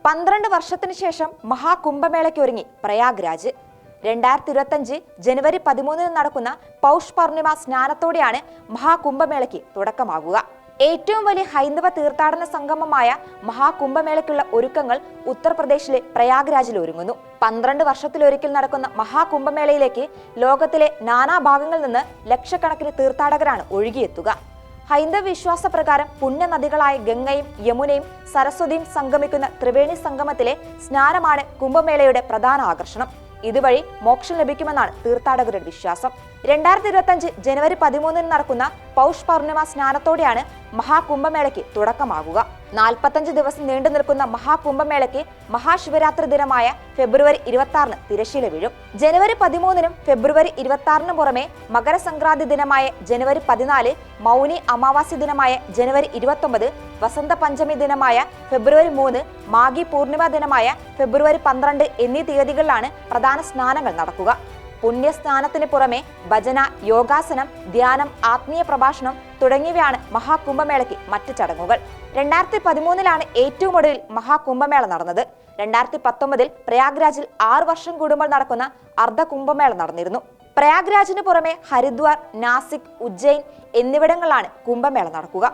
12 വർഷത്തിന് ശേഷം മഹാകുംഭമേളയ്ക്ക് ഒരുങ്ങി പ്രയാഗ്രാജ്. 2025 ജനുവരി 13 നടക്കുന്ന പൗഷ് പൗർണിമ സ്നാനത്തോടെയാണ് മഹാകുംഭമേളയ്ക്ക് തുടക്കമാകുക. ഏറ്റവും വലിയ ഹൈന്ദവ തീർത്ഥാടന സംഗമമായ മഹാകുംഭമേളയ്ക്കുള്ള ഒരുക്കങ്ങൾ ഉത്തർപ്രദേശിലെ പ്രയാഗ്രാജിൽ ഒരുങ്ങുന്നു. 12 വർഷത്തിലൊരിക്കൽ നടക്കുന്ന മഹാകുംഭമേളയിലേക്ക് ലോകത്തിലെ നാനാഭാഗങ്ങളിൽ നിന്ന് ലക്ഷക്കണക്കിന് തീർത്ഥാടകരാണ് ഒഴുകിയെത്തുക. ഹൈന്ദവ വിശ്വാസപ്രകാരം പുണ്യനദികളായ ഗംഗയും യമുനയും സരസ്വതിയും സംഗമിക്കുന്ന ത്രിവേണി സംഗമത്തിലെ സ്നാനമാണ് കുംഭമേളയുടെ പ്രധാന ആകർഷണം. ഇതുവഴി മോക്ഷം ലഭിക്കുമെന്നാണ് തീർത്ഥാടകരുടെ വിശ്വാസം. 2025 ജനുവരി 13 നടക്കുന്ന പൗഷ് പൗർണിമ സ്നാനത്തോടെയാണ് മഹാകുംഭമേളയ്ക്ക് തുടക്കമാകുക. 45 ദിവസം നീണ്ടു നിൽക്കുന്ന മഹാകുംഭമേളയ്ക്ക് മഹാശിവരാത്രി ദിനമായ ഫെബ്രുവരി 26 തിരശ്ശീല വീഴും. ജനുവരി 13 ഫെബ്രുവരി 26 പുറമെ മകരസംക്രാന്തി ദിനമായ ജനുവരി 14, മൗനി അമാവാസി ദിനമായ ജനുവരി 29, വസന്ത പഞ്ചമി ദിനമായ ഫെബ്രുവരി 3, മാഘി പൂർണിമ ദിനമായ ഫെബ്രുവരി 12 എന്നീ തീയതികളിലാണ് പ്രധാന സ്നാനങ്ങൾ നടക്കുക. പുണ്യസ്നാനത്തിന് പുറമെ ഭജന, യോഗാസനം, ധ്യാനം, ആത്മീയ പ്രഭാഷണം തുടങ്ങിയവയാണ് മഹാകുംഭമേളയ്ക്ക് മറ്റ് ചടങ്ങുകൾ. 2013 ഏറ്റവും ഒടുവിൽ മഹാകുംഭമേള നടന്നത്. 2019 പ്രയാഗ്രാജിൽ 6 വർഷം കൂടുമ്പോൾ നടക്കുന്ന അർദ്ധകുംഭമേള നടന്നിരുന്നു. പ്രയാഗ്രാജിന് പുറമെ ഹരിദ്വാർ, നാസിക്, ഉജ്ജയിൻ എന്നിവിടങ്ങളിലാണ് കുംഭമേള നടക്കുക.